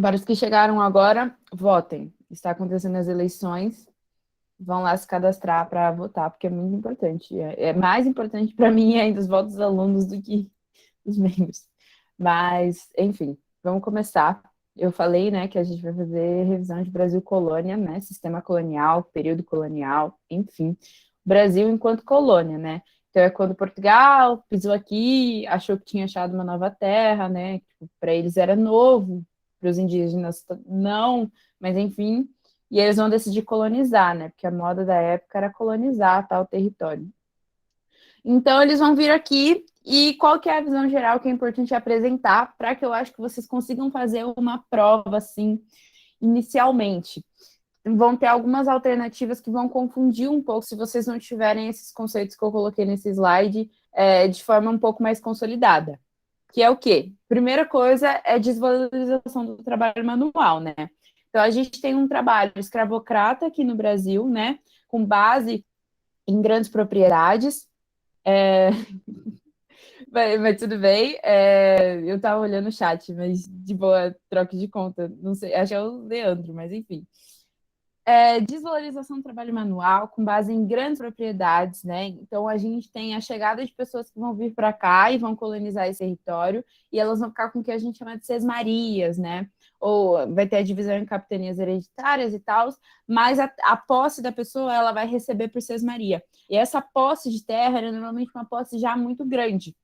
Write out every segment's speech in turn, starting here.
Para os que chegaram agora, votem. Está acontecendo as eleições, vão lá se cadastrar para votar, porque é muito importante. É mais importante para mim ainda os votos dos alunos do que os membros. Mas, enfim, vamos começar. Eu falei, né, que a gente vai fazer revisão de Brasil colônia, né, sistema colonial, período colonial, enfim. Brasil enquanto colônia, né? Então é quando Portugal pisou aqui, achou que tinha achado uma nova terra, né? Para eles era novo, para os indígenas não, mas enfim. E eles vão decidir colonizar, né? Porque a moda da época era colonizar tal território. Então, eles vão vir aqui e qual que é a visão geral que é importante apresentar para que eu acho que vocês consigam fazer uma prova, assim, inicialmente. Vão ter algumas alternativas que vão confundir um pouco se vocês não tiverem esses conceitos que eu coloquei nesse slide de forma um pouco mais consolidada. Que é o quê? Primeira coisa é desvalorização do trabalho manual, né? Então, a gente tem um trabalho escravocrata aqui no Brasil, né? Com base em grandes propriedades, mas tudo bem. Eu tava olhando o chat, mas de boa, troca de conta. Não sei, acho que é o Leandro, mas enfim. Desvalorização do trabalho manual com base em grandes propriedades, né? Então a gente tem a chegada de pessoas que vão vir para cá e vão colonizar esse território, e elas vão ficar com o que a gente chama de sesmarias, né? Ou vai ter a divisão em capitanias hereditárias e tal, mas a posse da pessoa ela vai receber por sesmaria. E essa posse de terra é normalmente uma posse já muito grande.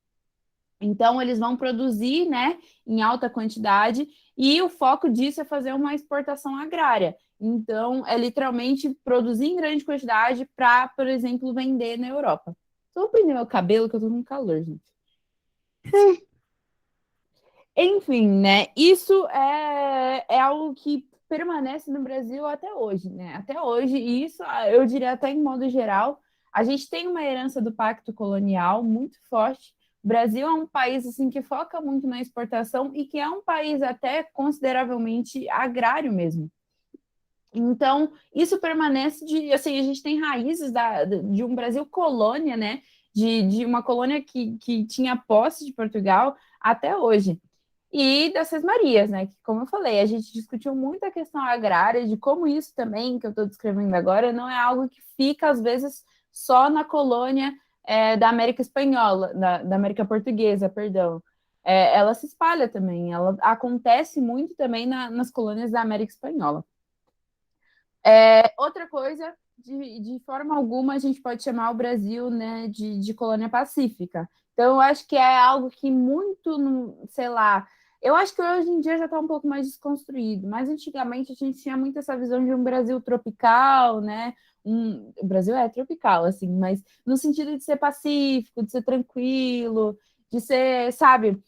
Então, eles vão produzir, né, em alta quantidade, e o foco disso é fazer uma exportação agrária. Então, é literalmente produzir em grande quantidade para, por exemplo, vender na Europa. Vou prender meu cabelo, que eu tô com calor, gente. Enfim, né, isso é algo que permanece no Brasil até hoje, né? Até hoje, e isso eu diria até em modo geral, a gente tem uma herança do pacto colonial muito forte. O Brasil é um país assim que foca muito na exportação e que é um país até consideravelmente agrário mesmo. Então, isso permanece de, assim, a gente tem raízes de um Brasil colônia, né? De uma colônia que tinha posse de Portugal até hoje. E das Marias, né? Que, como eu falei, a gente discutiu muito a questão agrária, de como isso também, que eu estou descrevendo agora, não é algo que fica, às vezes, só na colônia da América Espanhola, da América Portuguesa, perdão. Ela se espalha também, ela acontece muito também nas colônias da América Espanhola. Outra coisa, de forma alguma, a gente pode chamar o Brasil, né, de colônia pacífica. Então, eu acho que é algo que muito, sei lá, eu acho que hoje em dia já está um pouco mais desconstruído, mas antigamente a gente tinha muito essa visão de um Brasil tropical, né? O Brasil é tropical, assim, mas no sentido de ser pacífico, de ser tranquilo, de ser, sabe,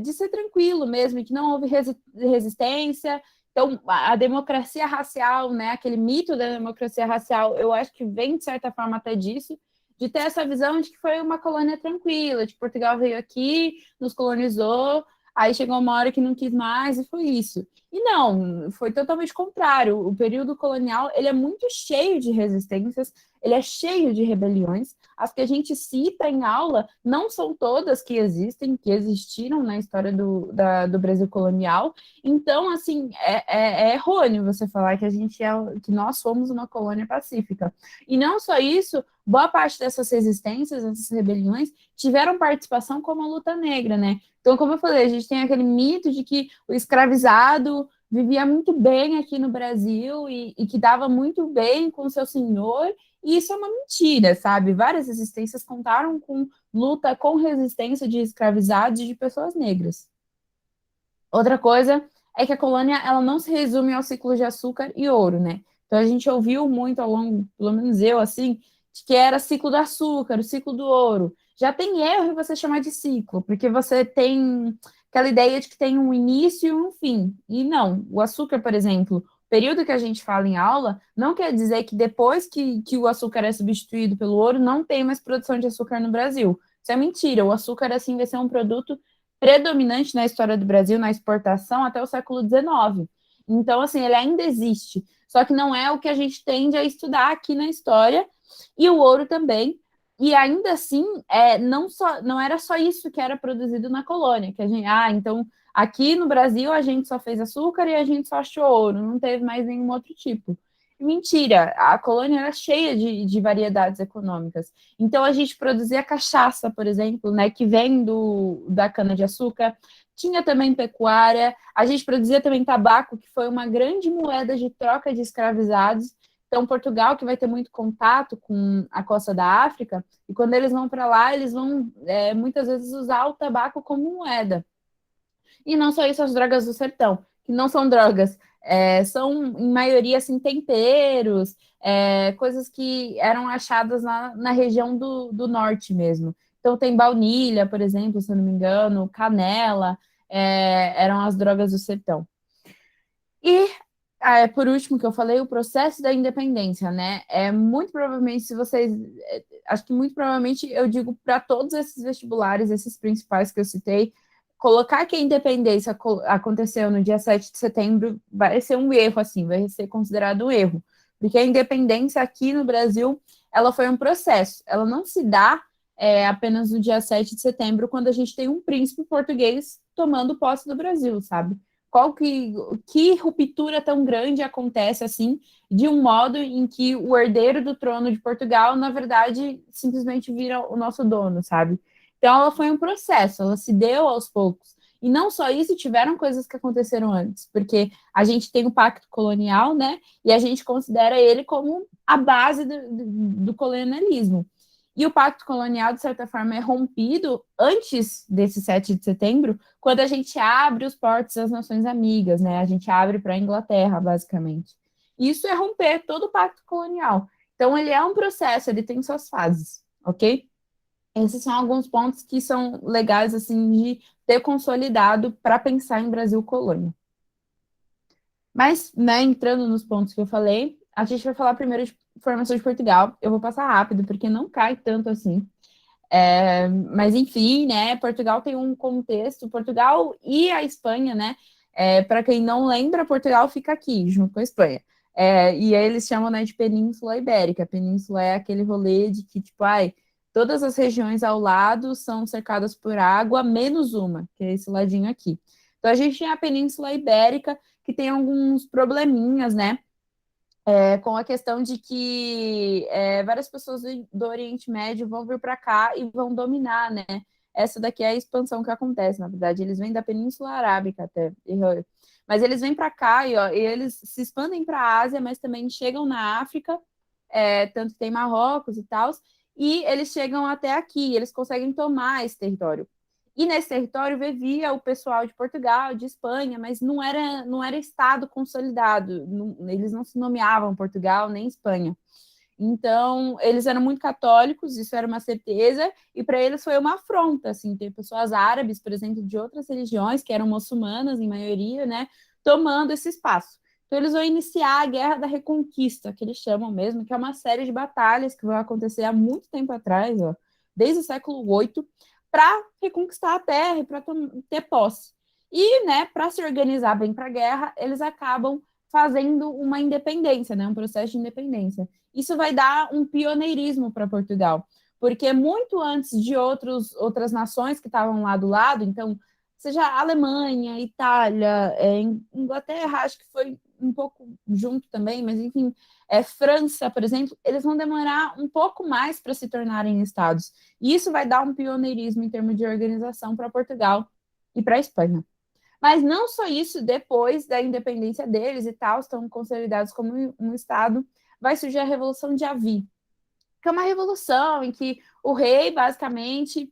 de ser tranquilo mesmo, que não houve resistência. Então, a democracia racial, né, aquele mito da democracia racial, eu acho que vem, de certa forma, até disso, de ter essa visão de que foi uma colônia tranquila, de Portugal veio aqui, nos colonizou, aí chegou uma hora que não quis mais e foi isso. E não, foi totalmente contrário. O período colonial, ele é muito cheio de resistências, ele é cheio de rebeliões. As que a gente cita em aula não são todas que existem, que existiram na história do Brasil colonial. Então, assim, é errôneo você falar que que nós somos uma colônia pacífica. E não só isso, boa parte dessas resistências, dessas rebeliões, tiveram participação como a luta negra, né? Então, como eu falei, a gente tem aquele mito de que o escravizado vivia muito bem aqui no Brasil e que dava muito bem com o seu senhor, e isso é uma mentira, sabe? Várias resistências contaram com luta, com resistência de escravizados e de pessoas negras. Outra coisa é que a colônia ela não se resume ao ciclo de açúcar e ouro, né? Então a gente ouviu muito ao longo, pelo menos eu, assim, de que era ciclo do açúcar, o ciclo do ouro. Já tem erro em você chamar de ciclo, porque você tem aquela ideia de que tem um início e um fim. E não, o açúcar, por exemplo, o período que a gente fala em aula, não quer dizer que depois que o açúcar é substituído pelo ouro, não tem mais produção de açúcar no Brasil. Isso é mentira. O açúcar, assim, vai ser um produto predominante na história do Brasil, na exportação, até o século XIX. Então, assim, ele ainda existe. Só que não é o que a gente tende a estudar aqui na história. E o ouro também. E ainda assim, não era só isso que era produzido na colônia, que a gente, então aqui no Brasil a gente só fez açúcar e a gente só achou ouro, não teve mais nenhum outro tipo. Mentira, a colônia era cheia de variedades econômicas. Então a gente produzia cachaça, por exemplo, né, que vem da cana-de-açúcar, tinha também pecuária, a gente produzia também tabaco, que foi uma grande moeda de troca de escravizados. Então, Portugal, que vai ter muito contato com a costa da África, e quando eles vão para lá, eles vão muitas vezes usar o tabaco como moeda. E não só isso, as drogas do sertão, que não são drogas, são em maioria assim, temperos, coisas que eram achadas na região do norte mesmo. Então tem baunilha, por exemplo, se eu não me engano, canela, eram as drogas do sertão. E por último, que eu falei, o processo da independência, né? Muito provavelmente, se vocês. Acho que muito provavelmente eu digo para todos esses vestibulares, esses principais que eu citei, colocar que a independência aconteceu no dia 7 de setembro vai ser um erro, assim, vai ser considerado um erro. Porque a independência aqui no Brasil, ela foi um processo, ela não se dá apenas no dia 7 de setembro, quando a gente tem um príncipe português tomando posse do Brasil, sabe? Que ruptura tão grande acontece assim, de um modo em que o herdeiro do trono de Portugal, na verdade, simplesmente vira o nosso dono, sabe? Então ela foi um processo, ela se deu aos poucos. E não só isso, tiveram coisas que aconteceram antes, porque a gente tem o pacto colonial, né? E a gente considera ele como a base do colonialismo. E o pacto colonial, de certa forma, é rompido antes desse 7 de setembro, quando a gente abre os portos às nações amigas, né? A gente abre para a Inglaterra, basicamente. Isso é romper todo o pacto colonial. Então, ele é um processo, ele tem suas fases, ok? Esses são alguns pontos que são legais, assim, de ter consolidado para pensar em Brasil colônia. Mas, né, entrando nos pontos que eu falei, a gente vai falar primeiro de formação de Portugal. Eu vou passar rápido, porque não cai tanto assim. Mas, enfim, né, Portugal tem um contexto, Portugal e a Espanha, né, para quem não lembra, Portugal fica aqui, junto com a Espanha. E aí eles chamam, né, de Península Ibérica. A Península é aquele rolê de que, tipo, todas as regiões ao lado são cercadas por água, menos uma, que é esse ladinho aqui. Então, a gente tem a Península Ibérica, que tem alguns probleminhas, né, com a questão de que várias pessoas do Oriente Médio vão vir para cá e vão dominar, né? Essa daqui é a expansão que acontece, na verdade. Eles vêm da Península Arábica até. Mas eles vêm para cá e eles se expandem para a Ásia, mas também chegam na África, tanto que tem Marrocos e tal, e eles chegam até aqui, eles conseguem tomar esse território. E nesse território vivia o pessoal de Portugal, de Espanha, mas não era Estado consolidado, eles não se nomeavam Portugal nem Espanha. Então, eles eram muito católicos, isso era uma certeza, e para eles foi uma afronta, assim, ter pessoas árabes, por exemplo, de outras religiões, que eram muçulmanas em maioria, né, tomando esse espaço. Então, eles vão iniciar a Guerra da Reconquista, que eles chamam mesmo, que é uma série de batalhas que vão acontecer há muito tempo atrás, ó, desde o século VIII, para reconquistar a terra e para ter posse. E, né, para se organizar bem para a guerra, eles acabam fazendo uma independência, né, um processo de independência. Isso vai dar um pioneirismo para Portugal, porque muito antes de outras nações que estavam lá do lado, então, seja Alemanha, Itália, Inglaterra, acho que foi um pouco junto também, mas enfim, França, por exemplo, eles vão demorar um pouco mais para se tornarem estados. E isso vai dar um pioneirismo em termos de organização para Portugal e para a Espanha. Mas não só isso, depois da independência deles e tal, estão consolidados como um Estado, vai surgir a Revolução de Avi, que é uma revolução em que o rei, basicamente,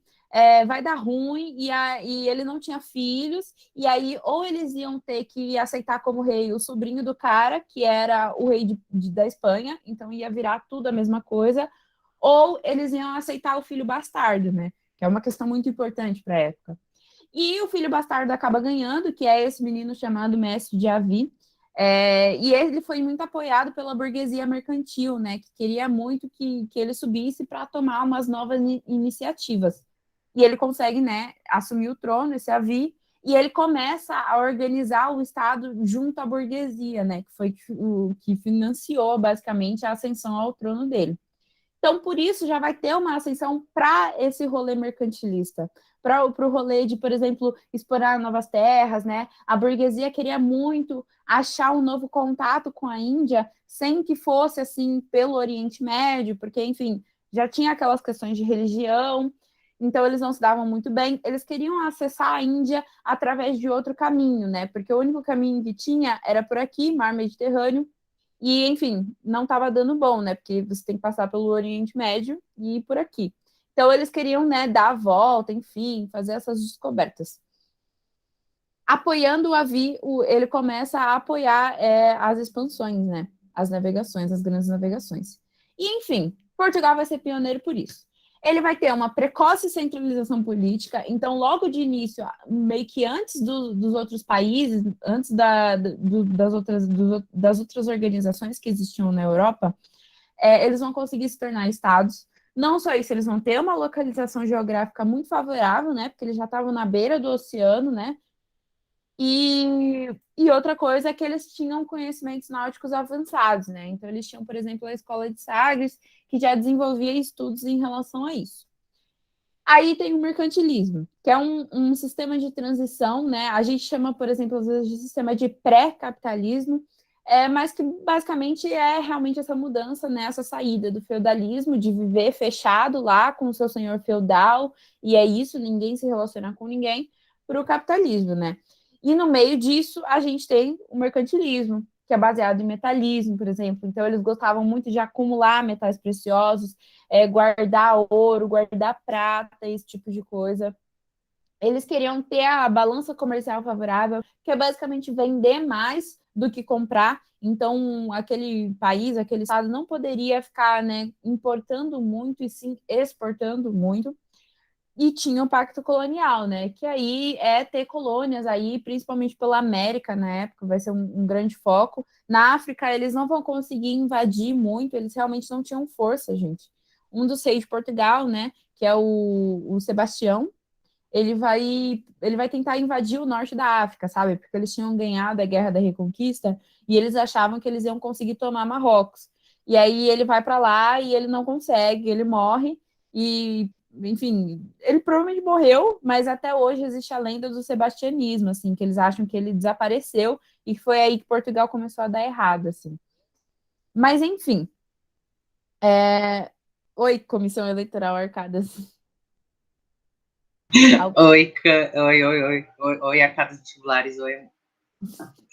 vai dar ruim e ele não tinha filhos, e aí ou eles iam ter que aceitar como rei o sobrinho do cara, que era o rei da Espanha, então ia virar tudo a mesma coisa, ou eles iam aceitar o filho bastardo, né? Que é uma questão muito importante para a época. E o filho bastardo acaba ganhando, que é esse menino chamado Mestre de Avi. E ele foi muito apoiado pela burguesia mercantil, né, que queria muito que ele subisse para tomar umas novas iniciativas. E ele consegue, né, assumir o trono, esse Avi, e ele começa a organizar o Estado junto à burguesia, né, que foi o que financiou basicamente a ascensão ao trono dele. Então, por isso, já vai ter uma ascensão para esse rolê mercantilista, para o rolê de, por exemplo, explorar novas terras, né? A burguesia queria muito achar um novo contato com a Índia, sem que fosse, assim, pelo Oriente Médio, porque, enfim, já tinha aquelas questões de religião, então eles não se davam muito bem. Eles queriam acessar a Índia através de outro caminho, né? Porque o único caminho que tinha era por aqui, Mar Mediterrâneo, e, enfim, não estava dando bom, né? Porque você tem que passar pelo Oriente Médio e ir por aqui. Então, eles queriam, né, dar a volta, enfim, fazer essas descobertas. Apoiando o Avi, ele começa a apoiar as expansões, né? As navegações, as grandes navegações. E, enfim, Portugal vai ser pioneiro por isso. Ele vai ter uma precoce centralização política, então, logo de início, meio que antes dos outros países, antes das outras organizações que existiam na Europa, eles vão conseguir se tornar estados. Não só isso, eles vão ter uma localização geográfica muito favorável, né? Porque eles já estavam na beira do oceano, né? E outra coisa é que eles tinham conhecimentos náuticos avançados, né? Então, eles tinham, por exemplo, a Escola de Sagres, que já desenvolvia estudos em relação a isso. Aí tem o mercantilismo, que é um sistema de transição, né? A gente chama, por exemplo, às vezes de sistema de pré-capitalismo, mas que basicamente é realmente essa mudança, né? Essa saída do feudalismo, de viver fechado lá com o seu senhor feudal, e é isso, ninguém se relaciona com ninguém, para o capitalismo, né? E no meio disso, a gente tem o mercantilismo, que é baseado em metalismo, por exemplo. Então, eles gostavam muito de acumular metais preciosos, guardar ouro, guardar prata, esse tipo de coisa. Eles queriam ter a balança comercial favorável, que é basicamente vender mais do que comprar. Então, aquele país, aquele estado não poderia ficar, né, importando muito e sim exportando muito. E tinha o Pacto Colonial, né? Que aí é ter colônias aí, principalmente pela América na época, vai ser um grande foco. Na África, eles não vão conseguir invadir muito, eles realmente não tinham força, gente. Um dos reis de Portugal, né? Que é o Sebastião, ele vai tentar invadir o norte da África, sabe? Porque eles tinham ganhado a Guerra da Reconquista e eles achavam que eles iam conseguir tomar Marrocos. E aí ele vai para lá e ele não consegue, ele morre e, enfim, ele provavelmente morreu, mas até hoje existe a lenda do sebastianismo, assim, que eles acham que ele desapareceu e foi aí que Portugal começou a dar errado, assim. Mas enfim, oi, Comissão Eleitoral Arcadas. Oi, Arcadas Vestibulares, oi.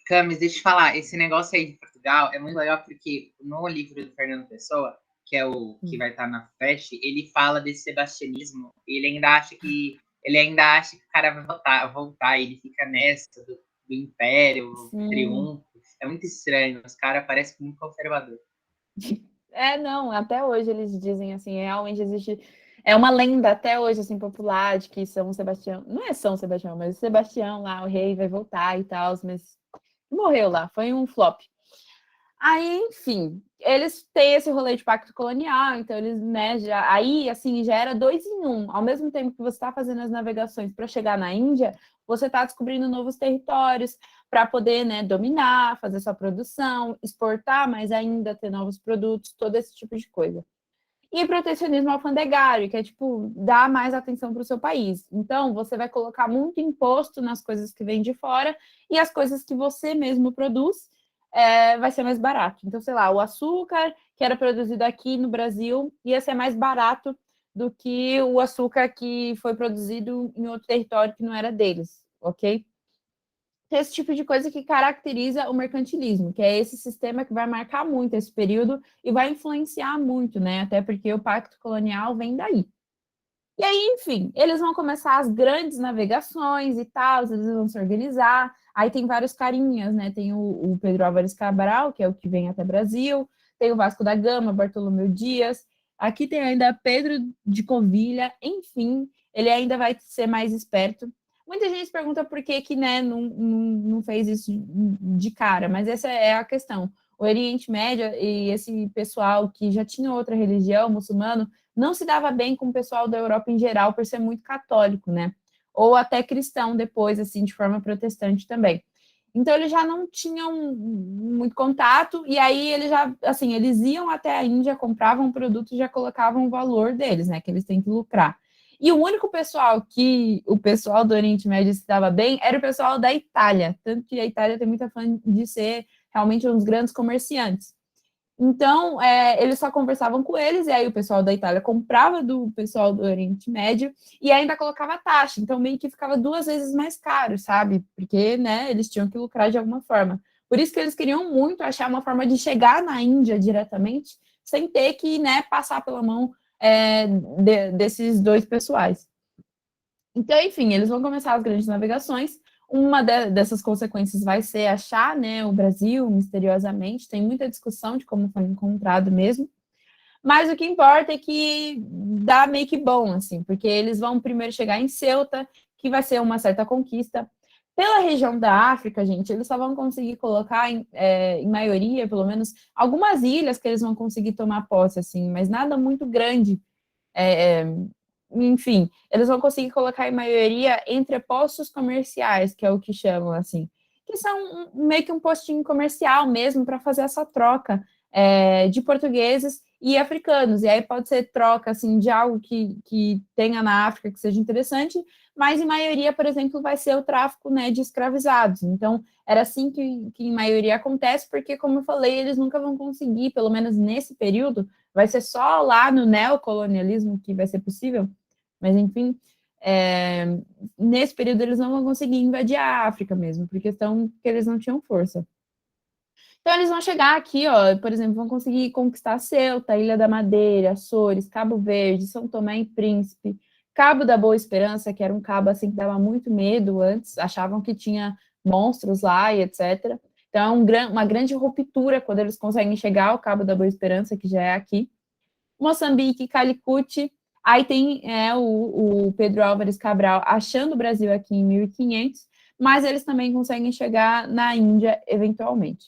Camis, deixa eu te falar, esse negócio aí de Portugal é muito legal porque no livro do Fernando Pessoa, que é o que vai estar na FEST, ele fala desse sebastianismo e ele ainda acha que o cara vai voltar, ele fica nessa do império, do Sim. triunfo. É muito estranho, os caras parecem muito conservador. Não, até hoje eles dizem assim, realmente existe. É uma lenda até hoje, assim, popular, de que São Sebastião. Não é São Sebastião, mas o Sebastião lá, o rei, vai voltar e tal, mas morreu lá, foi um flop. Aí, enfim, eles têm esse rolê de pacto colonial, então eles, né, aí, assim, já era dois em um. Ao mesmo tempo que você está fazendo as navegações para chegar na Índia, você está descobrindo novos territórios para poder, né, dominar, fazer sua produção, exportar, mas ainda ter novos produtos, todo esse tipo de coisa. E protecionismo alfandegário, que é tipo dar mais atenção para o seu país. Então, você vai colocar muito imposto nas coisas que vêm de fora e as coisas que você mesmo produz vai ser mais barato. Então, sei lá, o açúcar que era produzido aqui no Brasil ia ser mais barato do que o açúcar que foi produzido em outro território que não era deles, ok? Esse tipo de coisa que caracteriza o mercantilismo, que é esse sistema que vai marcar muito esse período e vai influenciar muito, né? Até porque o pacto colonial vem daí. E aí, enfim, eles vão começar as grandes navegações e tal, eles vão se organizar. Aí tem vários carinhas, né? Tem o Pedro Álvares Cabral, que é o que vem até Brasil, tem o Vasco da Gama, Bartolomeu Dias. Aqui tem ainda Pedro de Covilha, enfim, ele ainda vai ser mais esperto. Muita gente pergunta por que, né, não fez isso de cara, mas essa é a questão. O Oriente Médio e esse pessoal que já tinha outra religião, muçulmano, não se dava bem com o pessoal da Europa em geral por ser muito católico, né? Ou até cristão depois, assim, de forma protestante também. Então, eles já não tinham muito contato, e aí eles já, assim, eles iam até a Índia, compravam o produto e já colocavam o valor deles, né, que eles têm que lucrar. E o único pessoal que o pessoal do Oriente Médio se dava bem era o pessoal da Itália, tanto que a Itália tem muita fama de ser realmente um dos grandes comerciantes. Então, eles só conversavam com eles, e aí o pessoal da Itália comprava do pessoal do Oriente Médio e ainda colocava taxa. Então, meio que ficava 2 vezes mais caro, sabe? Porque, né, eles tinham que lucrar de alguma forma. Por isso que eles queriam muito achar uma forma de chegar na Índia diretamente, sem ter que, né, passar pela mão desses dois pessoais. Então, enfim, eles vão começar as grandes navegações. Uma dessas consequências vai ser achar, né, o Brasil misteriosamente. Tem muita discussão de como foi encontrado mesmo. Mas o que importa é que dá meio que bom, assim, porque eles vão primeiro chegar em Ceuta, que vai ser uma certa conquista. Pela região da África, gente, eles só vão conseguir colocar, em maioria, pelo menos, algumas ilhas que eles vão conseguir tomar posse, assim, mas nada muito grande. É, enfim, eles vão conseguir colocar em maioria entrepostos comerciais, que é o que chamam assim, que são meio que um postinho comercial mesmo para fazer essa troca de portugueses e africanos. E aí pode ser troca assim, de algo que tenha na África que seja interessante, mas em maioria, por exemplo, vai ser o tráfico, né, de escravizados. Então, era assim que em maioria acontece, porque, como eu falei, eles nunca vão conseguir, pelo menos nesse período, vai ser só lá no neocolonialismo que vai ser possível, mas enfim, nesse período eles não vão conseguir invadir a África mesmo, por questão que eles não tinham força. Então eles vão chegar aqui, ó, por exemplo, vão conseguir conquistar Ceuta, Ilha da Madeira, Açores, Cabo Verde, São Tomé e Príncipe, Cabo da Boa Esperança, que era um cabo assim que dava muito medo antes, achavam que tinha monstros lá e etc. Então é uma grande ruptura quando eles conseguem chegar ao Cabo da Boa Esperança, que já é aqui. Moçambique, Calicut. Aí tem o Pedro Álvares Cabral achando o Brasil aqui em 1500, mas eles também conseguem chegar na Índia eventualmente.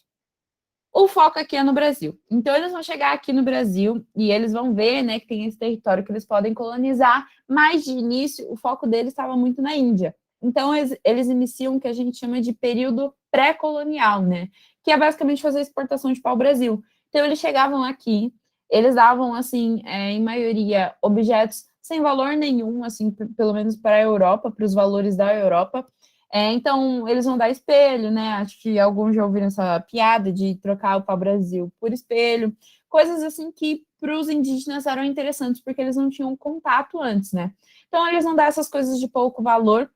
O foco aqui é no Brasil. Então, eles vão chegar aqui no Brasil e eles vão ver, né, que tem esse território que eles podem colonizar, mas de início o foco deles estava muito na Índia. Então, eles iniciam o que a gente chama de período pré-colonial, né, que é basicamente fazer exportação de pau-brasil. Então, eles chegavam aqui, eles davam, assim, em maioria, objetos sem valor nenhum, assim, pelo menos para a Europa, para os valores da Europa, então, eles vão dar espelho, né? Acho que alguns já ouviram essa piada de trocar o pau-brasil por espelho. Coisas assim que para os indígenas eram interessantes, porque eles não tinham contato antes, né? Então, eles vão dar essas coisas de pouco valor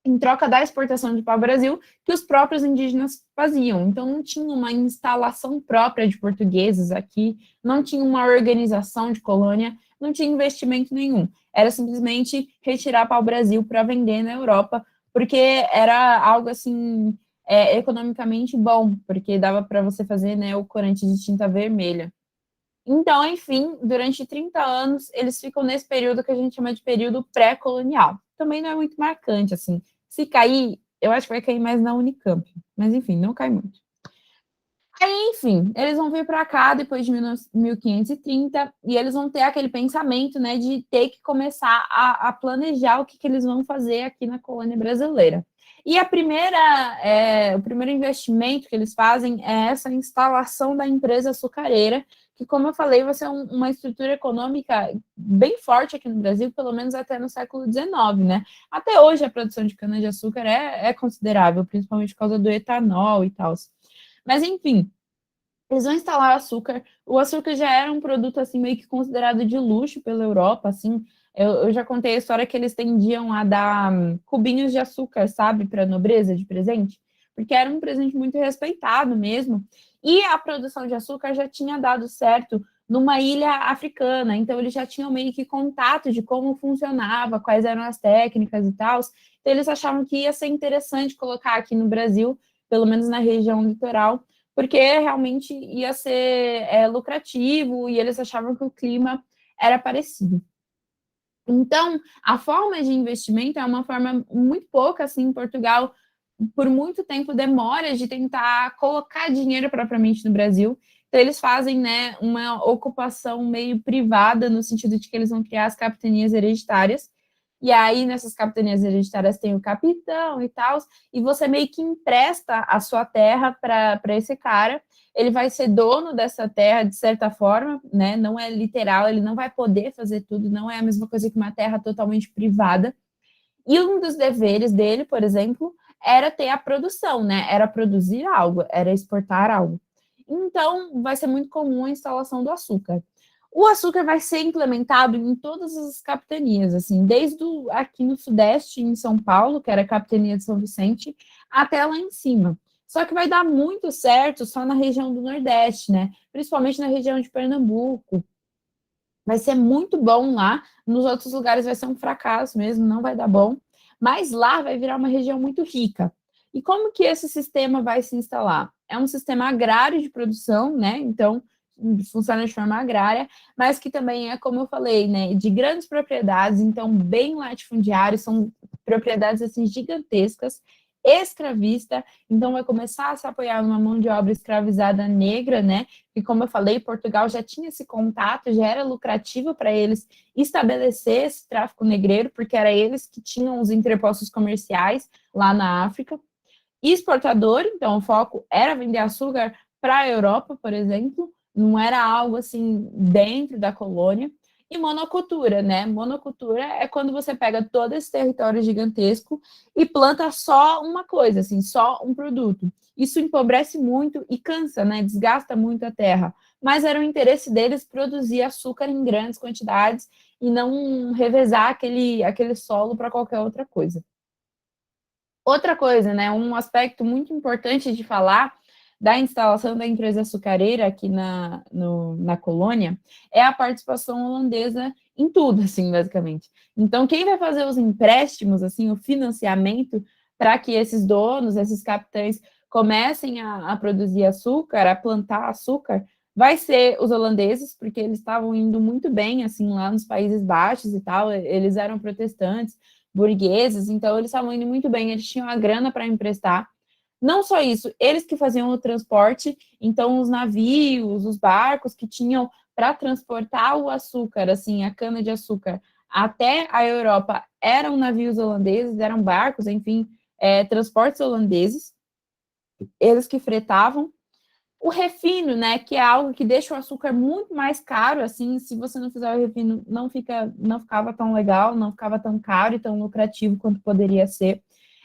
em troca da exportação de pau-brasil que os próprios indígenas faziam. Então, não tinha uma instalação própria de portugueses aqui, não tinha uma organização de colônia, não tinha investimento nenhum. Era simplesmente retirar pau-brasil para vender na Europa, porque era algo assim economicamente bom, porque dava para você fazer, né, o corante de tinta vermelha. Então, enfim, durante 30 anos, eles ficam nesse período que a gente chama de período pré-colonial. Também não é muito marcante, assim. Se cair, eu acho que vai cair mais na Unicamp. Mas, enfim, não cai muito. Aí, enfim, eles vão vir para cá depois de 1530 e eles vão ter aquele pensamento, né, de ter que começar a planejar o que eles vão fazer aqui na colônia brasileira. E o primeiro investimento que eles fazem é essa instalação da empresa açucareira, que, como eu falei, vai ser uma estrutura econômica bem forte aqui no Brasil, pelo menos até no século XIX, né? Até hoje a produção de cana-de-açúcar é considerável, principalmente por causa do etanol e tal. Mas, enfim, eles vão instalar o açúcar. O açúcar já era um produto, assim, meio que considerado de luxo pela Europa, assim. Eu já contei a história que eles tendiam a dar cubinhos de açúcar, sabe, para a nobreza de presente, porque era um presente muito respeitado mesmo. E a produção de açúcar já tinha dado certo numa ilha africana, então eles já tinham meio que contato de como funcionava, quais eram as técnicas e tal. Então eles achavam que ia ser interessante colocar aqui no Brasil, pelo menos na região litoral, porque realmente ia ser lucrativo e eles achavam que o clima era parecido. Então, a forma de investimento é uma forma muito pouca, assim, em Portugal, por muito tempo demora de tentar colocar dinheiro propriamente no Brasil. Então, eles fazem, né, uma ocupação meio privada, no sentido de que eles vão criar as capitanias hereditárias. E aí, nessas capitanias hereditárias, tem o capitão e tal, e você meio que empresta a sua terra para esse cara. Ele vai ser dono dessa terra, de certa forma, né? Não é literal, ele não vai poder fazer tudo, não é a mesma coisa que uma terra totalmente privada. E um dos deveres dele, por exemplo, era ter a produção, né? Era produzir algo, era exportar algo. Então, vai ser muito comum a instalação do açúcar. O açúcar vai ser implementado em todas as capitanias, assim, desde aqui no Sudeste, em São Paulo, que era a capitania de São Vicente, até lá em cima. Só que vai dar muito certo só na região do Nordeste, né? Principalmente na região de Pernambuco. Vai ser muito bom lá, nos outros lugares vai ser um fracasso mesmo, não vai dar bom. Mas lá vai virar uma região muito rica. E como que esse sistema vai se instalar? É um sistema agrário de produção, né? Então, funciona de forma agrária, mas que também é, como eu falei, né, de grandes propriedades, então bem latifundiários, são propriedades assim gigantescas, escravista, então vai começar a se apoiar numa mão de obra escravizada negra, né? E como eu falei, Portugal já tinha esse contato, já era lucrativo para eles estabelecer esse tráfico negreiro, porque era eles que tinham os entrepostos comerciais lá na África. Exportador, então o foco era vender açúcar para a Europa, por exemplo, não era algo assim dentro da colônia. E monocultura, né? Monocultura é quando você pega todo esse território gigantesco e planta só uma coisa, assim, só um produto. Isso empobrece muito e cansa, né? Desgasta muito a terra. Mas era o interesse deles produzir açúcar em grandes quantidades e não revezar aquele solo para qualquer outra coisa. Outra coisa, né, um aspecto muito importante de falar da instalação da empresa açucareira aqui na colônia é a participação holandesa em tudo, assim, basicamente. Então, quem vai fazer os empréstimos, assim, o financiamento para que esses donos, esses capitães comecem a produzir açúcar, a plantar açúcar, vai ser os holandeses, porque eles estavam indo muito bem, assim, lá nos Países Baixos e tal, eles eram protestantes, burgueses, então eles estavam indo muito bem, eles tinham a grana para emprestar. Não só isso, eles que faziam o transporte, então os navios, os barcos que tinham para transportar o açúcar, assim, a cana de açúcar até a Europa, eram navios holandeses, eram barcos, enfim, transportes holandeses, eles que fretavam. O refino, né, que é algo que deixa o açúcar muito mais caro, assim, se você não fizer o refino, não ficava tão legal, não ficava tão caro e tão lucrativo quanto poderia ser.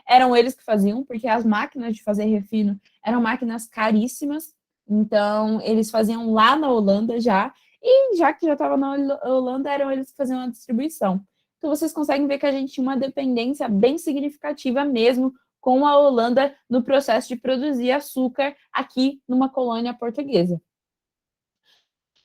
Eram eles que faziam, porque as máquinas de fazer refino eram máquinas caríssimas, então eles faziam lá na Holanda já, e já que já estava na Holanda, eram eles que faziam a distribuição. Então vocês conseguem ver que a gente tinha uma dependência bem significativa mesmo com a Holanda no processo de produzir açúcar aqui numa colônia portuguesa.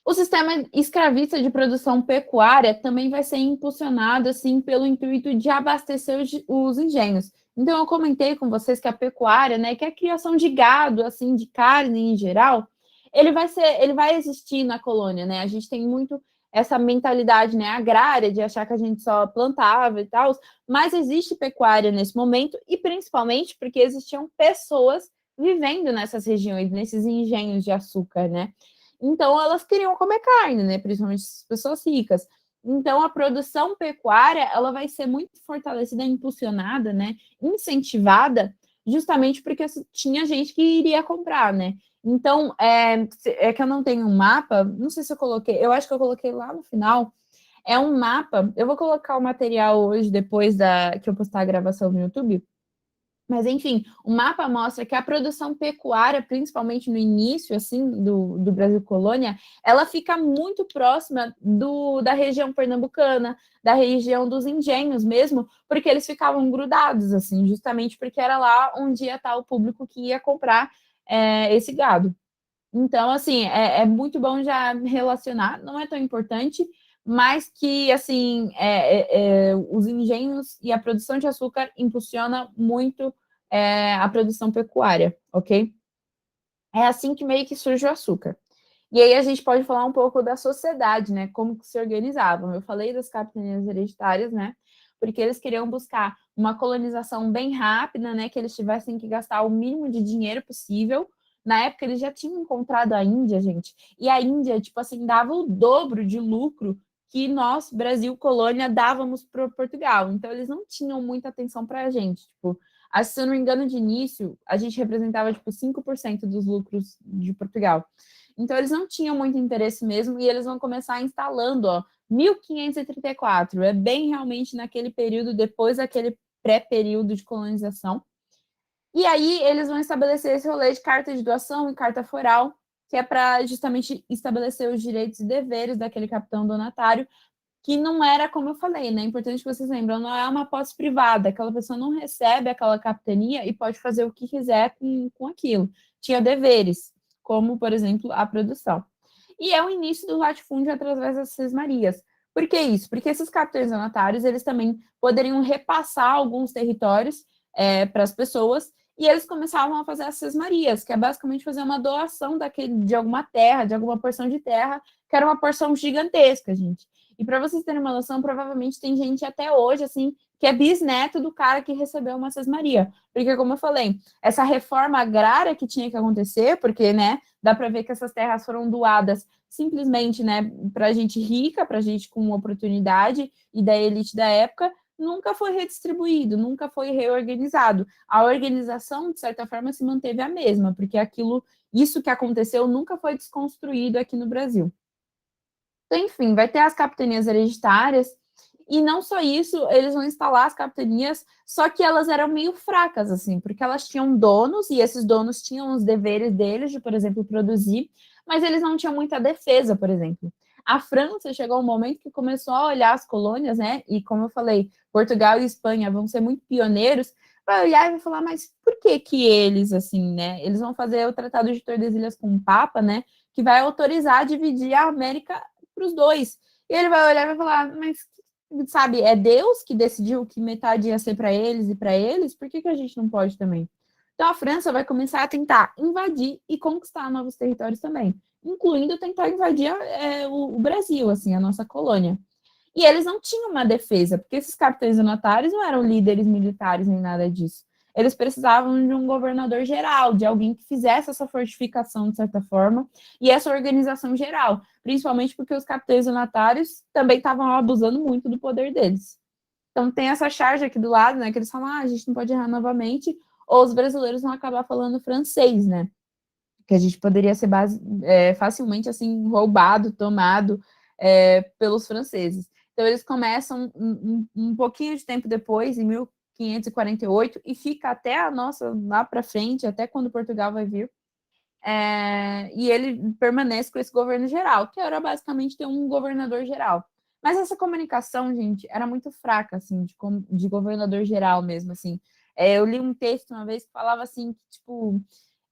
O sistema escravista de produção pecuária também vai ser impulsionado assim pelo intuito de abastecer os engenhos. Então eu comentei com vocês que a pecuária, né, que é a criação de gado, assim, de carne em geral, ele vai existir na colônia, né? A gente tem muito essa mentalidade, né, agrária de achar que a gente só plantava e tal, mas existe pecuária nesse momento e principalmente porque existiam pessoas vivendo nessas regiões, nesses engenhos de açúcar, né? Então, elas queriam comer carne, né? Principalmente as pessoas ricas. Então, a produção pecuária, ela vai ser muito fortalecida, impulsionada, né? Incentivada, justamente porque tinha gente que iria comprar, né? Então, é que eu não tenho um mapa, não sei se eu coloquei, eu acho que eu coloquei lá no final, é um mapa, eu vou colocar o material hoje, depois que eu postar a gravação no YouTube, mas, enfim, o mapa mostra que a produção pecuária, principalmente no início assim do Brasil Colônia, ela fica muito próxima da região pernambucana, da região dos engenhos mesmo, porque eles ficavam grudados, assim, justamente porque era lá onde ia estar o público que ia comprar esse gado. Então, assim, é muito bom já relacionar, não é tão importante, mas que, assim, os engenhos e a produção de açúcar impulsiona muito a produção pecuária, ok? É assim que meio que surge o açúcar. E aí a gente pode falar um pouco da sociedade, né? Como que se organizavam. Eu falei das capitanias hereditárias, né? Porque eles queriam buscar uma colonização bem rápida, né? Que eles tivessem que gastar o mínimo de dinheiro possível. Na época, eles já tinham encontrado a Índia, gente. E a Índia, tipo assim, dava o dobro de lucro que nós, Brasil, colônia, dávamos para Portugal. Então, eles não tinham muita atenção para a gente. Tipo, se eu não me engano, de início, a gente representava, tipo, 5% dos lucros de Portugal. Então, eles não tinham muito interesse mesmo e eles vão começar instalando, ó, 1534. É bem realmente naquele período, depois daquele pré-período de colonização. E aí, eles vão estabelecer esse rolê de carta de doação e carta foral, que é para justamente estabelecer os direitos e deveres daquele capitão donatário, que não era, como eu falei, né? É importante que vocês lembram, não é uma posse privada, aquela pessoa não recebe aquela capitania e pode fazer o que quiser com aquilo. Tinha deveres, como, por exemplo, a produção. E é o início do latifúndio através das sesmarias. Por que isso? Porque esses capitães donatários, eles também poderiam repassar alguns territórios para as pessoas, e eles começavam a fazer as sesmarias, que é basicamente fazer uma doação de alguma terra, de alguma porção de terra, que era uma porção gigantesca, gente. E para vocês terem uma noção, provavelmente tem gente até hoje, assim, que é bisneto do cara que recebeu uma sesmaria. Porque, como eu falei, essa reforma agrária que tinha que acontecer, porque, né, dá para ver que essas terras foram doadas simplesmente, né, para gente rica, para gente com oportunidade e da elite da época, nunca foi redistribuído, nunca foi reorganizado. A organização, de certa forma, se manteve a mesma, porque isso que aconteceu nunca foi desconstruído aqui no Brasil. Então, enfim, vai ter as capitanias hereditárias, e não só isso, eles vão instalar as capitanias, só que elas eram meio fracas, assim, porque elas tinham donos, e esses donos tinham os deveres deles de, por exemplo, produzir, mas eles não tinham muita defesa, por exemplo. A França chegou um momento que começou a olhar as colônias, né? E como eu falei, Portugal e Espanha vão ser muito pioneiros, vai olhar e vai falar, mas por que que eles, assim, né? Eles vão fazer o Tratado de Tordesilhas com o Papa, né? Que vai autorizar dividir a América para os dois. E ele vai olhar e vai falar, mas sabe, é Deus que decidiu que metade ia ser para eles e para eles, por que a gente não pode também? Então a França vai começar a tentar invadir e conquistar novos territórios também, incluindo tentar invadir o Brasil, assim, a nossa colônia. E eles não tinham uma defesa, porque esses capitães donatários não eram líderes militares nem nada disso. Eles precisavam de um governador geral, de alguém que fizesse essa fortificação, de certa forma, e essa organização geral, principalmente porque os capitães donatários também estavam abusando muito do poder deles. Então tem essa charge aqui do lado, né, que eles falam, a gente não pode errar novamente, ou os brasileiros vão acabar falando francês, né, que a gente poderia ser facilmente, assim, roubado, tomado pelos franceses. Então, eles começam um pouquinho de tempo depois, em 1548, e fica até a nossa, lá para frente, até quando Portugal vai vir, e ele permanece com esse governo geral, que era basicamente ter um governador geral. Mas essa comunicação, gente, era muito fraca, assim, de governador geral mesmo, assim. Eu li um texto uma vez que falava assim, que, tipo,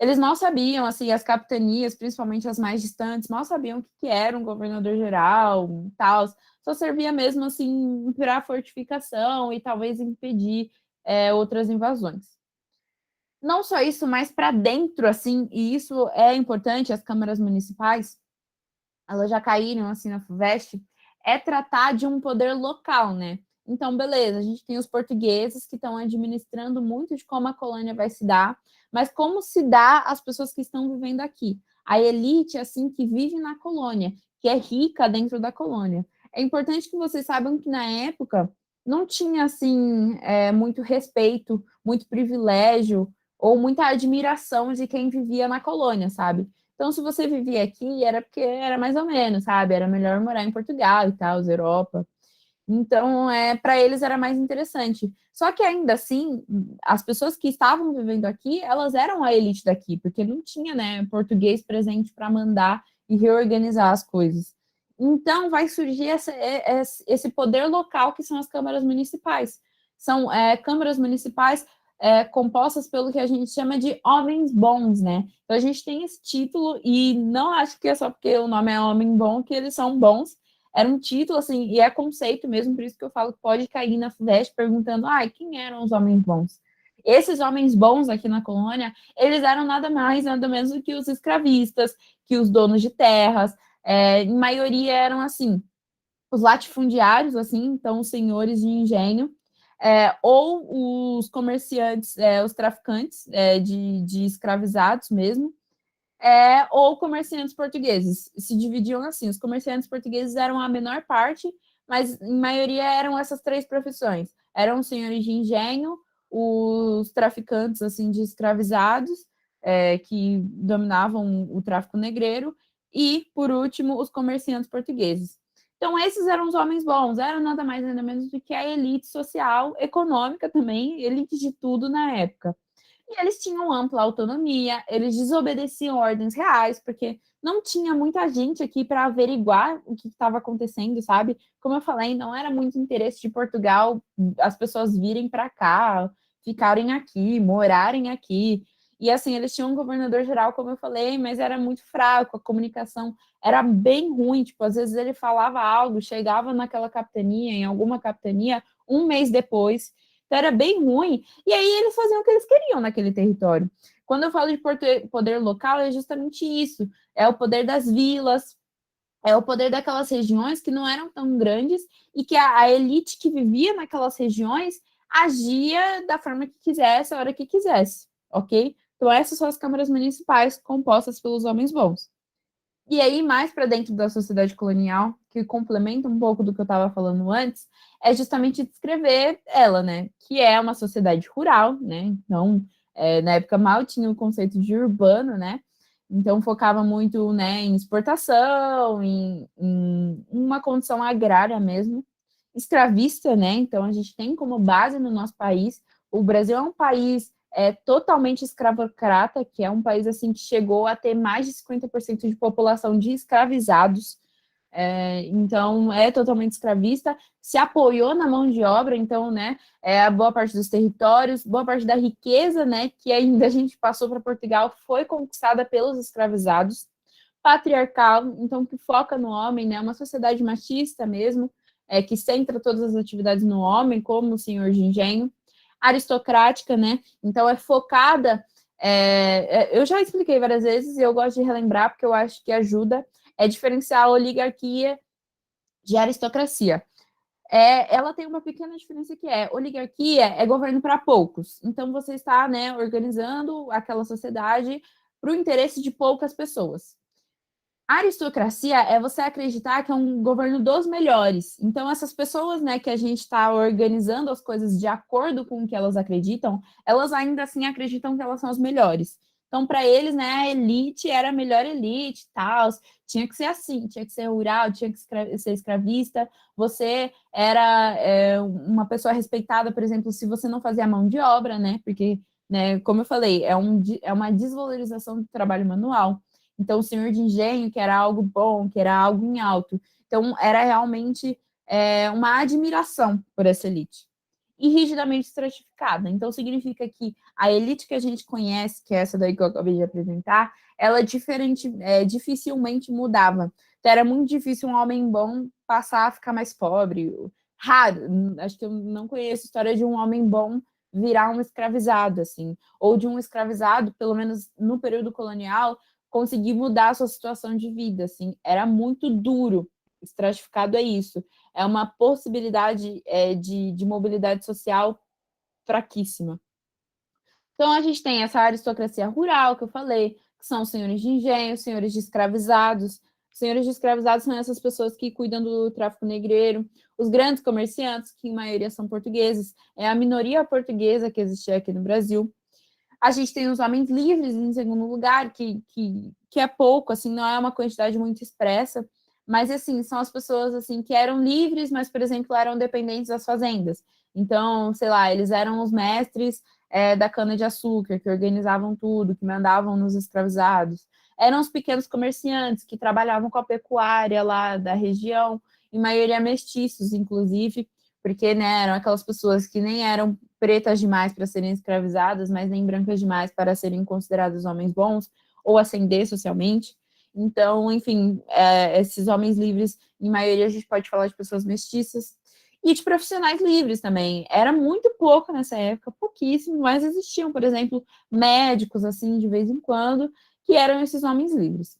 eles mal sabiam, assim, as capitanias, principalmente as mais distantes, mal sabiam o que era um governador geral e tal. Só servia mesmo, assim, para fortificação e talvez impedir outras invasões. Não só isso, mas para dentro, assim, e isso é importante, as câmaras municipais, elas já caíram, assim, na FUVEST, é tratar de um poder local, né? Então, beleza, a gente tem os portugueses que estão administrando muito de como a colônia vai se dar, mas como se dá as pessoas que estão vivendo aqui. A elite, assim, que vive na colônia, que é rica dentro da colônia. É importante que vocês saibam que, na época, não tinha, assim, muito respeito, muito privilégio, ou muita admiração de quem vivia na colônia, sabe? Então, se você vivia aqui, era porque era mais ou menos, sabe? Era melhor morar em Portugal e tal, Europa. Então, para eles era mais interessante. Só que ainda assim, as pessoas que estavam vivendo aqui, elas eram a elite daqui, porque não tinha, né, português presente para mandar e reorganizar as coisas. Então, vai surgir esse poder local que são as câmaras municipais. São câmaras municipais compostas pelo que a gente chama de homens bons, né? Então, a gente tem esse título e não acho que é só porque o nome é homem bom que eles são bons. Era um título, assim, e é conceito mesmo, por isso que eu falo que pode cair na FUVEST perguntando, quem eram os homens bons? Esses homens bons aqui na colônia, eles eram nada mais, nada menos do que os escravistas, que os donos de terras, em maioria eram, assim, os latifundiários, assim, então os senhores de engenho, ou os comerciantes, os traficantes de escravizados mesmo, ou comerciantes portugueses. Se dividiam assim, os comerciantes portugueses eram a menor parte, mas em maioria eram essas 3 profissões. Eram os senhores de engenho, os traficantes assim de escravizados, que dominavam o tráfico negreiro, e, por último, os comerciantes portugueses. Então, esses eram os homens bons, eram nada mais nada menos do que a elite social, econômica também, elite de tudo na época. E eles tinham ampla autonomia, eles desobedeciam ordens reais, porque não tinha muita gente aqui para averiguar o que estava acontecendo, sabe? Como eu falei, não era muito interesse de Portugal as pessoas virem para cá, ficarem aqui, morarem aqui. E assim, eles tinham um governador geral, como eu falei, mas era muito fraco, a comunicação era bem ruim. Tipo, às vezes ele falava algo, chegava naquela capitania, em alguma capitania, um mês depois. Então era bem ruim. E aí eles faziam o que eles queriam naquele território. Quando eu falo de poder local, é justamente isso. É o poder das vilas, é o poder daquelas regiões que não eram tão grandes e que a elite que vivia naquelas regiões agia da forma que quisesse, a hora que quisesse, ok? Então essas são as câmaras municipais compostas pelos homens bons. E aí, mais para dentro da sociedade colonial, que complementa um pouco do que eu estava falando antes, é justamente descrever ela, né? Que é uma sociedade rural, né? Então, na época mal tinha o conceito de urbano, né? Então, focava muito, né, em exportação, em uma condição agrária mesmo, escravista, né? Então, a gente tem como base no nosso país. O Brasil é um país totalmente escravocrata, que é um país assim que chegou a ter mais de 50% de população de escravizados. Então, é totalmente escravista, se apoiou na mão de obra, então, né, a boa parte dos territórios, boa parte da riqueza, né, que ainda a gente passou para Portugal, foi conquistada pelos escravizados. Patriarcal, então, que foca no homem, né, uma sociedade machista mesmo, que centra todas as atividades no homem, como o senhor de engenho. Aristocrática, né, então é focada, eu já expliquei várias vezes e eu gosto de relembrar porque eu acho que ajuda, diferenciar a oligarquia de aristocracia. Ela tem uma pequena diferença que oligarquia é governo para poucos. Então você está, né, organizando aquela sociedade para o interesse de poucas pessoas. A aristocracia é você acreditar que é um governo dos melhores. Então, essas pessoas, né, que a gente está organizando as coisas de acordo com o que elas acreditam, elas ainda assim acreditam que elas são as melhores. Então, para eles, né, a elite era a melhor elite, tal, tinha que ser assim, tinha que ser rural, tinha que ser escravista. Você era uma pessoa respeitada, por exemplo, se você não fazia mão de obra, né, porque, né, como eu falei, é uma desvalorização do trabalho manual. Então, o senhor de engenho, que era algo bom, que era algo em alto. Então, era realmente uma admiração por essa elite. E rigidamente estratificada. Então, significa que a elite que a gente conhece, que é essa daí que eu acabei de apresentar, ela dificilmente mudava. Então, era muito difícil um homem bom passar a ficar mais pobre. Raro. Acho que eu não conheço a história de um homem bom virar um escravizado, assim. Ou de um escravizado, pelo menos no período colonial, conseguir mudar a sua situação de vida, assim, era muito duro. Estratificado é isso, é uma possibilidade de mobilidade social fraquíssima. Então a gente tem essa aristocracia rural que eu falei, que são os senhores de engenho, senhores de escravizados. Senhores de escravizados são essas pessoas que cuidam do tráfico negreiro, os grandes comerciantes, que em maioria são portugueses, é a minoria portuguesa que existia aqui no Brasil. A gente tem os homens livres em segundo lugar, que é pouco, assim, não é uma quantidade muito expressa, mas, assim, são as pessoas, assim, que eram livres, mas, por exemplo, eram dependentes das fazendas. Então, sei lá, eles eram os mestres da cana-de-açúcar, que organizavam tudo, que mandavam nos escravizados. Eram os pequenos comerciantes que trabalhavam com a pecuária lá da região, em maioria mestiços, inclusive, porque, né, eram aquelas pessoas que nem eram pretas demais para serem escravizadas, mas nem brancas demais para serem considerados homens bons ou ascender socialmente. Então, enfim, esses homens livres, em maioria, a gente pode falar de pessoas mestiças e de profissionais livres também. Era muito pouco nessa época, pouquíssimo, mas existiam, por exemplo, médicos, assim, de vez em quando, que eram esses homens livres.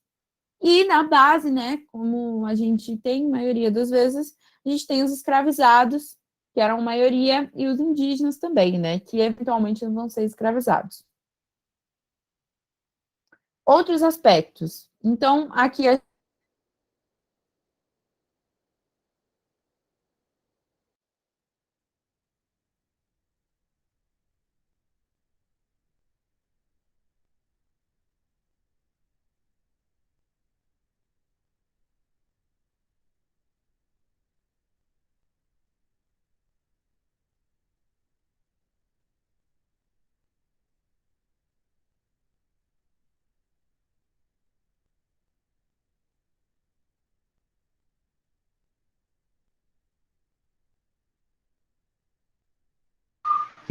E na base, né, como a gente tem, maioria das vezes, a gente tem os escravizados, que eram maioria, e os indígenas também, né, que eventualmente vão ser escravizados. outros aspectos. Então, aqui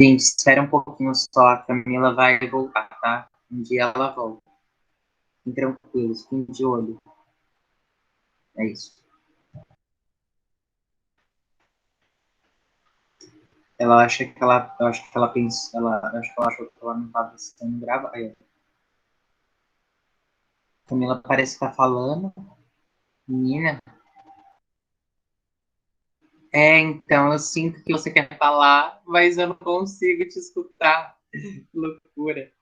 Gente, espera um pouquinho só, a Camila vai voltar, tá? Um dia ela volta. Fiquem tranquilos, fiquem de olho. É isso. Ela acha que ela, eu acho que ela pensa, acho que ela achou que ela não estava sendo gravada. Aí, a Camila parece que tá falando. Menina. Então, eu sinto que você quer falar, mas eu não consigo te escutar. Que loucura.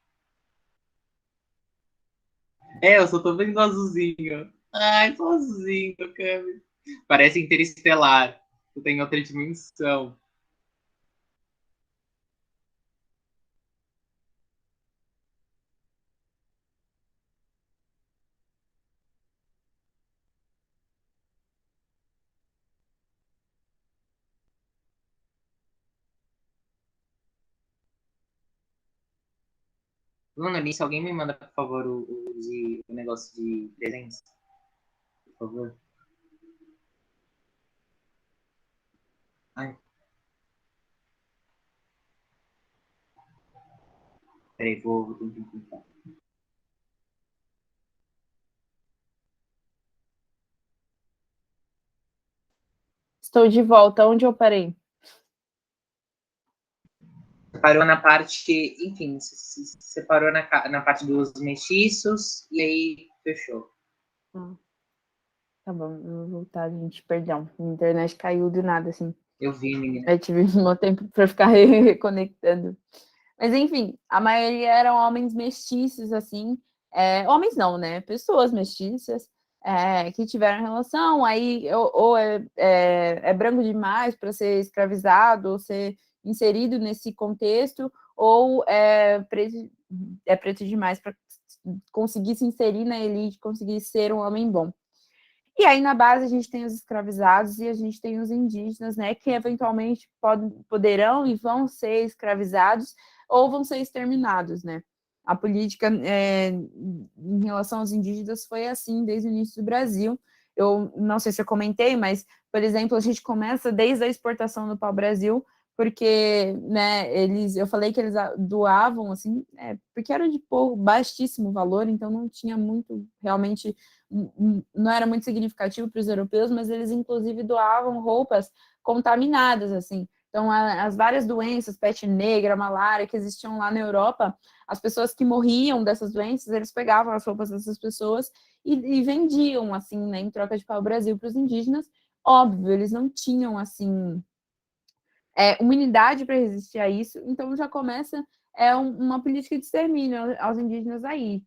Eu só tô vendo azulzinho. Ai, só azulzinho, Cami. Parece interestelar. Tu tem outra dimensão. Falando nisso, alguém me manda, por favor, o negócio de presença, por favor. Ai, peraí, vou tentar. estou de volta. Onde eu parei? Parou na parte, enfim, você parou na parte dos mestiços e aí fechou. Tá bom, eu vou voltar, gente. Perdão. A internet caiu do nada, assim. Eu vi, menina. Eu tive um tempo para ficar reconectando. Mas, enfim, a maioria eram homens mestiços, assim. Homens não, né? Pessoas mestiças que tiveram relação, aí ou é branco demais para ser escravizado, ou ser inserido nesse contexto, ou é preto demais para conseguir se inserir na elite, conseguir ser um homem bom. E aí, na base, a gente tem os escravizados e a gente tem os indígenas, né, que eventualmente poderão e vão ser escravizados ou vão ser exterminados, né. A política em relação aos indígenas foi assim desde o início do Brasil. Eu não sei se eu comentei, mas, por exemplo, a gente começa desde a exportação do pau-brasil, porque, né, eu falei que eles doavam, assim, porque era de baixíssimo valor, então não tinha muito, realmente, não era muito significativo para os europeus, mas eles inclusive doavam roupas contaminadas, assim. Então, as várias doenças, peste negra, malária, que existiam lá na Europa, as pessoas que morriam dessas doenças, eles pegavam as roupas dessas pessoas e vendiam, assim, né, em troca de pau-brasil para os indígenas. Óbvio, eles não tinham, assim, humanidade para resistir a isso, então já começa uma política de extermínio aos indígenas aí.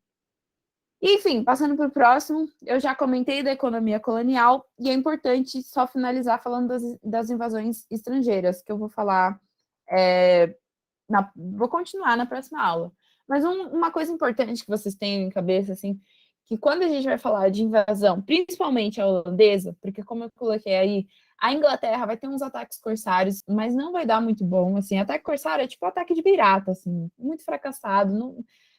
Enfim, passando para o próximo, eu já comentei da economia colonial e é importante só finalizar falando das invasões estrangeiras, que eu vou falar, vou continuar na próxima aula. Mas uma coisa importante que vocês tenham em cabeça, assim, que quando a gente vai falar de invasão, principalmente a holandesa, porque como eu coloquei aí, a Inglaterra vai ter uns ataques corsários, mas não vai dar muito bom, assim, ataque corsário é tipo ataque de pirata, assim, muito fracassado,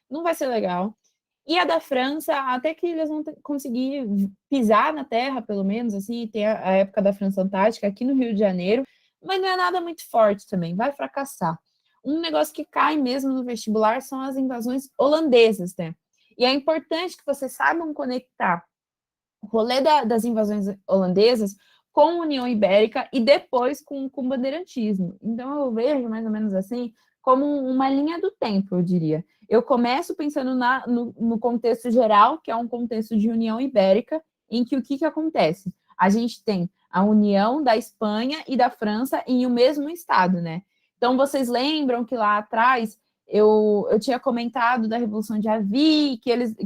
não vai ser legal. E a da França, até que eles vão conseguir pisar na terra, pelo menos, assim, tem a época da França Antártica aqui no Rio de Janeiro, mas não é nada muito forte também, vai fracassar. Um negócio que cai mesmo no vestibular são as invasões holandesas, né? E é importante que vocês saibam conectar o rolê das invasões holandesas com a União Ibérica e depois com o bandeirantismo. Então, eu vejo mais ou menos assim, como uma linha do tempo, eu diria. Eu começo pensando no contexto geral, que é um contexto de União Ibérica, em que o que acontece? A gente tem a união da Espanha e da França em o mesmo estado, né? Então, vocês lembram que lá atrás eu tinha comentado da Revolução de Avi,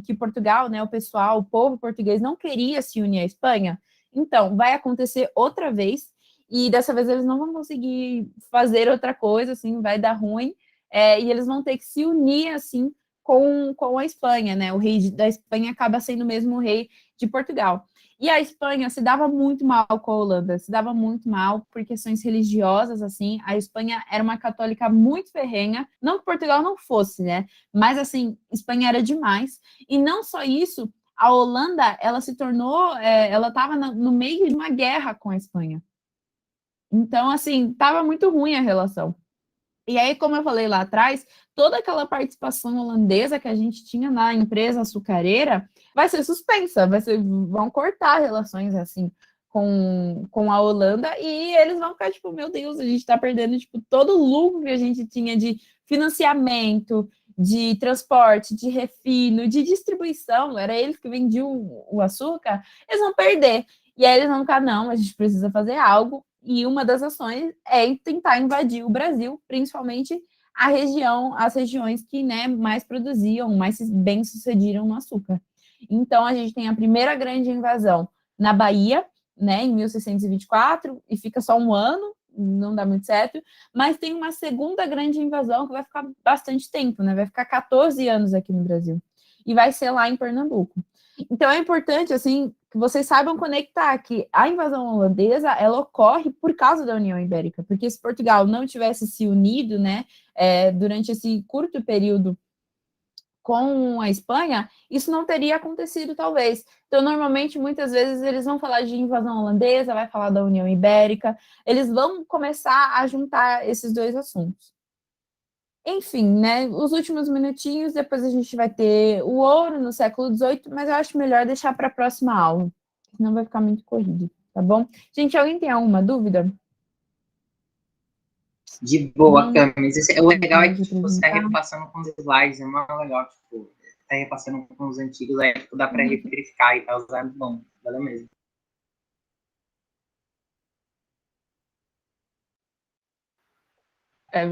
que Portugal, né, o pessoal, o povo português não queria se unir à Espanha. Então, vai acontecer outra vez, e dessa vez eles não vão conseguir fazer outra coisa, assim, vai dar ruim, e eles vão ter que se unir, assim, com a Espanha, né? O rei da Espanha acaba sendo mesmo o rei de Portugal. E a Espanha se dava muito mal com a Holanda, se dava muito mal por questões religiosas, assim. A Espanha era uma católica muito ferrenha, não que Portugal não fosse, né? Mas, assim, Espanha era demais. E não só isso, a Holanda, ela se tornou, ela estava no meio de uma guerra com a Espanha. Então, assim, estava muito ruim a relação. E aí, como eu falei lá atrás, toda aquela participação holandesa que a gente tinha na empresa açucareira vai ser suspensa, vão cortar relações assim com a Holanda e eles vão ficar tipo, meu Deus, a gente está perdendo tipo, todo o lucro que a gente tinha de financiamento, de transporte, de refino, de distribuição, era eles que vendiam o açúcar, eles vão perder. E aí eles vão ficar, não, a gente precisa fazer algo. E uma das ações é tentar invadir o Brasil, principalmente as regiões que, né, mais produziam, mais bem sucediram no açúcar. Então a gente tem a primeira grande invasão na Bahia, né, em 1624, e fica só um ano, não dá muito certo, mas tem uma segunda grande invasão que vai ficar bastante tempo, né, vai ficar 14 anos aqui no Brasil, e vai ser lá em Pernambuco. Então é importante, assim, que vocês saibam conectar que a invasão holandesa, ela ocorre por causa da União Ibérica, porque se Portugal não tivesse se unido, né, durante esse curto período com a Espanha, isso não teria acontecido, talvez. Então, normalmente, muitas vezes, eles vão falar de invasão holandesa, vai falar da União Ibérica, eles vão começar a juntar esses dois assuntos. Enfim, né? Os últimos minutinhos, depois a gente vai ter o ouro no século XVIII, mas eu acho melhor deixar para a próxima aula, senão vai ficar muito corrido, tá bom? Gente, alguém tem alguma dúvida? De boa, Não? Camis. O legal é Pode que tipo, você está apresentar. repassando com os slides, é muito legal, tipo, tá repassando com os antigos, aí tipo, dá para verificar e tá usando bom, valeu mesmo. É